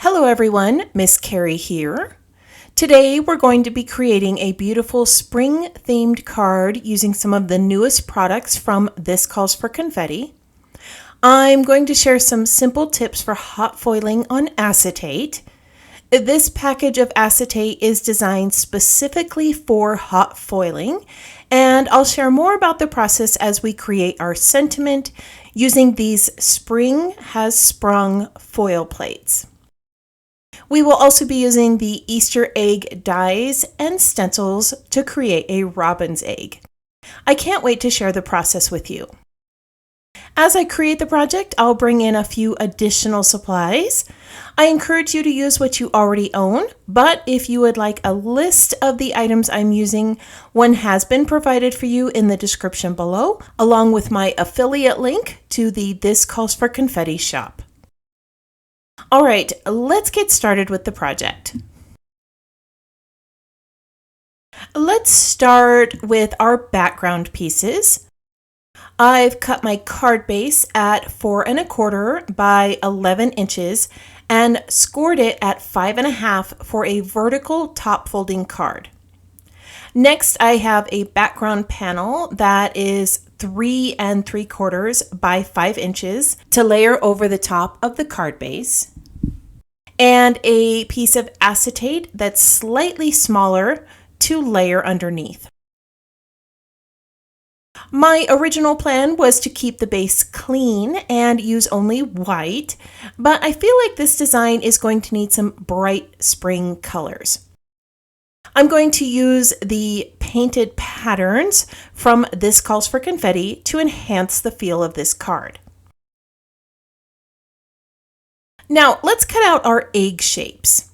Hello everyone, Miss Carrie here. Today we're going to be creating a beautiful spring themed card using some of the newest products from This Calls for Confetti. I'm going to share some simple tips for hot foiling on acetate. This package of acetate is designed specifically for hot foiling, and I'll share more about the process as we create our sentiment using these Spring Has Sprung foil plates. We will also be using the Easter egg dies and stencils to create a robin's egg. I can't wait to share the process with you. As I create the project, I'll bring in a few additional supplies. I encourage you to use what you already own, but if you would like a list of the items I'm using, one has been provided for you in the description below, along with my affiliate link to the This Calls for Confetti shop. All right, let's get started with the project. Let's start with our background pieces. I've cut my card base at 4 1/4 by 11 inches and scored it at 5 1/2 for a vertical top folding card. Next, I have a background panel that is 3 3/4 by 5 inches to layer over the top of the card base, and a piece of acetate that's slightly smaller to layer underneath. My original plan was to keep the base clean and use only white, but I feel like this design is going to need some bright spring colors. I'm going to use the painted patterns from This Calls for Confetti to enhance the feel of this card. Now, let's cut out our egg shapes.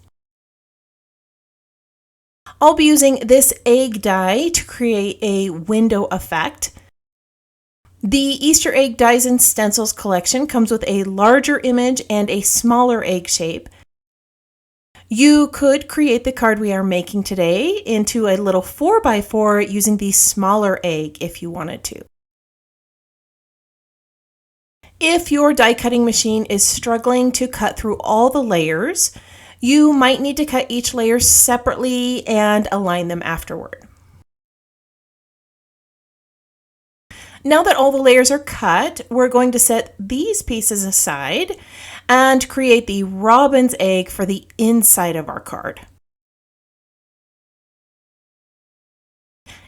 I'll be using this egg die to create a window effect. The Easter egg dies and stencils collection comes with a larger image and a smaller egg shape. You could create the card we are making today into a little 4x4 using the smaller egg if you wanted to. If your die cutting machine is struggling to cut through all the layers, you might need to cut each layer separately and align them afterward. Now that all the layers are cut, we're going to set these pieces aside and create the robin's egg for the inside of our card.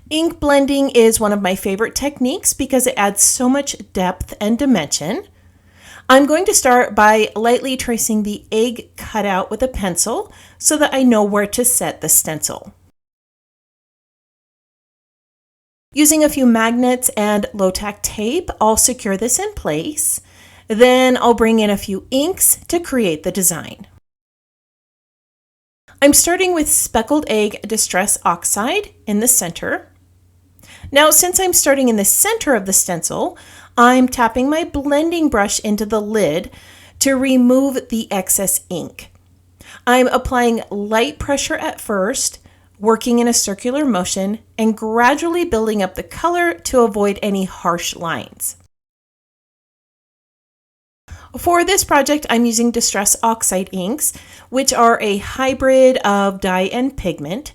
Ink blending is one of my favorite techniques because it adds so much depth and dimension. I'm going to start by lightly tracing the egg cutout with a pencil so that I know where to set the stencil. Using a few magnets and low-tack tape, I'll secure this in place. Then I'll bring in a few inks to create the design. I'm starting with Speckled Egg Distress Oxide in the center. Now, since I'm starting in the center of the stencil, I'm tapping my blending brush into the lid to remove the excess ink. I'm applying light pressure at first, working in a circular motion, and gradually building up the color to avoid any harsh lines. For this project, I'm using Distress Oxide inks, which are a hybrid of dye and pigment.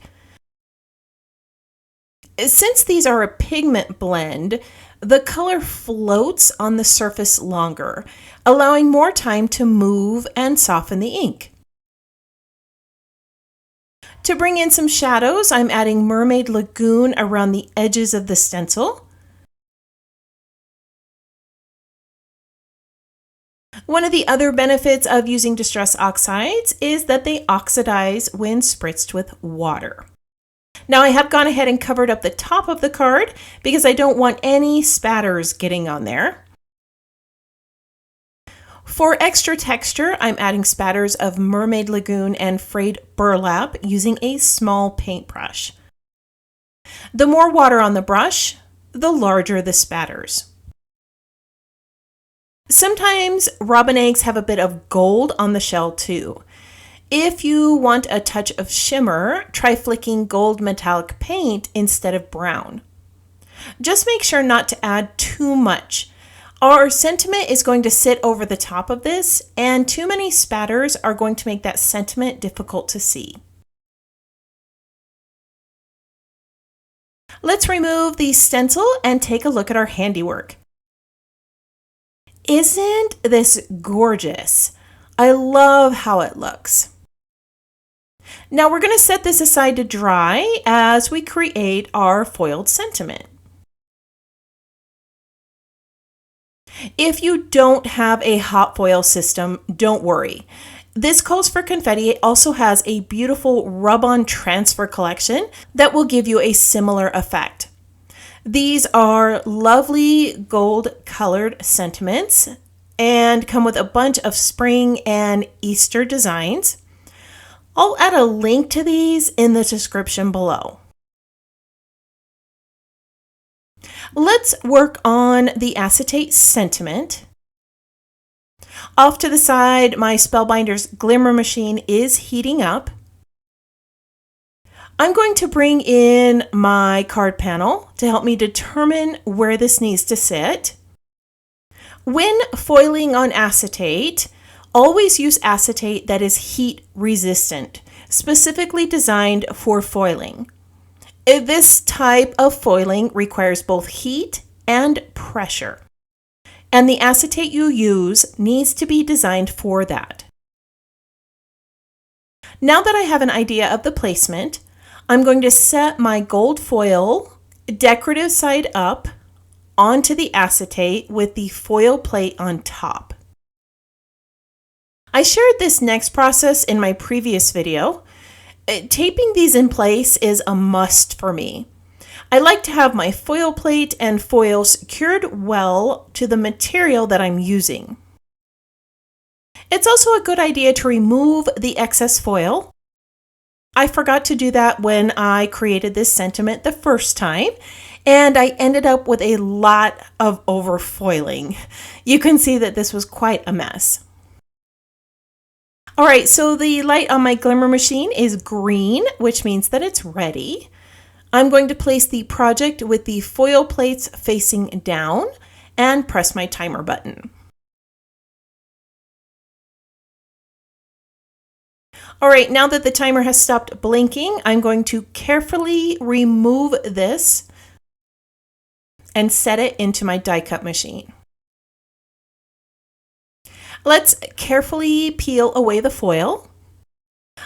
Since these are a pigment blend, the color floats on the surface longer, allowing more time to move and soften the ink. To bring in some shadows, I'm adding Mermaid Lagoon around the edges of the stencil. One of the other benefits of using Distress Oxides is that they oxidize when spritzed with water. Now I have gone ahead and covered up the top of the card because I don't want any spatters getting on there. For extra texture, I'm adding spatters of Mermaid Lagoon and frayed burlap using a small paintbrush. The more water on the brush, the larger the spatters. Sometimes robin eggs have a bit of gold on the shell too. If you want a touch of shimmer, try flicking gold metallic paint instead of brown. Just make sure not to add too much. Our sentiment is going to sit over the top of this, and too many spatters are going to make that sentiment difficult to see. Let's remove the stencil and take a look at our handiwork. Isn't this gorgeous? I love how it looks. Now we're going to set this aside to dry as we create our foiled sentiment. If you don't have a hot foil system, don't worry. This Calls for Confetti also has a beautiful rub-on transfer collection that will give you a similar effect. These are lovely gold colored sentiments and come with a bunch of spring and Easter designs. I'll add a link to these in the description below. Let's work on the acetate sentiment. Off to the side, my Spellbinder's Glimmer machine is heating up. I'm going to bring in my card panel to help me determine where this needs to sit. When foiling on acetate, always use acetate that is heat resistant, specifically designed for foiling. This type of foiling requires both heat and pressure, and the acetate you use needs to be designed for that. Now that I have an idea of the placement, I'm going to set my gold foil decorative side up onto the acetate with the foil plate on top. I shared this next process in my previous video. Taping these in place is a must for me. I like to have my foil plate and foil secured well to the material that I'm using. It's also a good idea to remove the excess foil. I forgot to do that when I created this sentiment the first time, and I ended up with a lot of overfoiling. You can see that this was quite a mess. All right, so the light on my Glimmer machine is green, which means that it's ready. I'm going to place the project with the foil plates facing down and press my timer button. All right, now that the timer has stopped blinking, I'm going to carefully remove this and set it into my die cut machine. Let's carefully peel away the foil.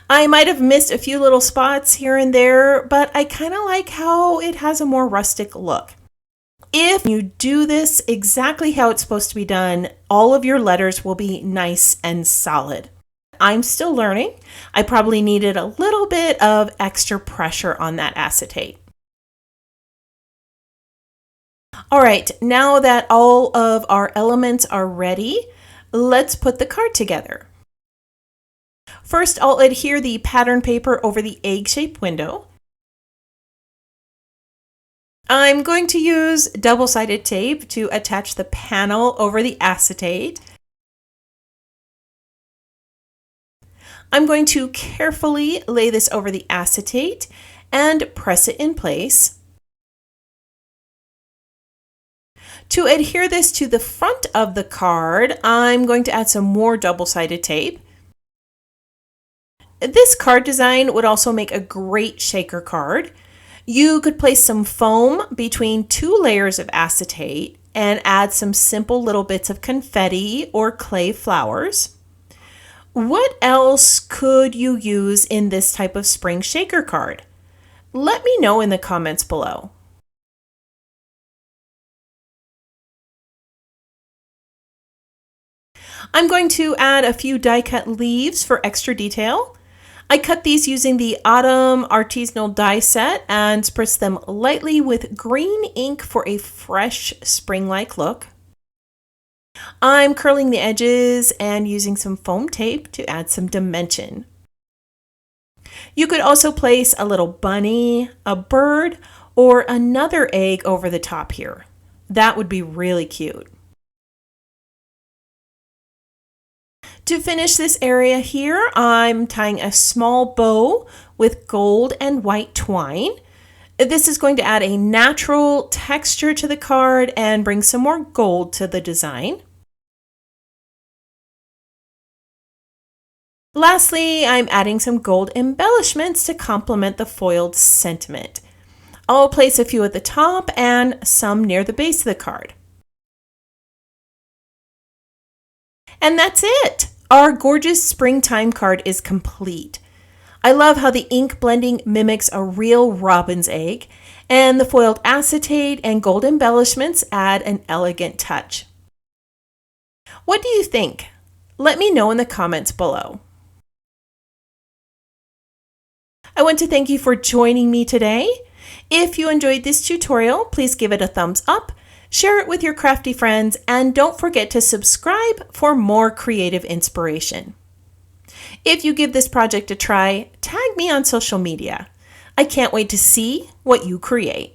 I might have missed a few little spots here and there, but I kind of like how it has a more rustic look. If you do this exactly how it's supposed to be done, all of your letters will be nice and solid. I'm still learning. I probably needed a little bit of extra pressure on that acetate. All right, now that all of our elements are ready, let's put the card together. First, I'll adhere the pattern paper over the egg-shaped window. I'm going to use double-sided tape to attach the panel over the acetate. I'm going to carefully lay this over the acetate and press it in place. To adhere this to the front of the card, I'm going to add some more double-sided tape. This card design would also make a great shaker card. You could place some foam between two layers of acetate and add some simple little bits of confetti or clay flowers. What else could you use in this type of spring shaker card? Let me know in the comments below. I'm going to add a few die cut leaves for extra detail. I cut these using the Autumn Artisanal die set and spritz them lightly with green ink for a fresh spring-like look. I'm curling the edges and using some foam tape to add some dimension. You could also place a little bunny, a bird, or another egg over the top here. That would be really cute. To finish this area here, I'm tying a small bow with gold and white twine. This is going to add a natural texture to the card and bring some more gold to the design. Lastly, I'm adding some gold embellishments to complement the foiled sentiment. I'll place a few at the top and some near the base of the card. And that's it! Our gorgeous springtime card is complete. I love how the ink blending mimics a real robin's egg, and the foiled acetate and gold embellishments add an elegant touch. What do you think? Let me know in the comments below. I want to thank you for joining me today. If you enjoyed this tutorial, please give it a thumbs up, share it with your crafty friends, and don't forget to subscribe for more creative inspiration. If you give this project a try, tag me on social media. I can't wait to see what you create.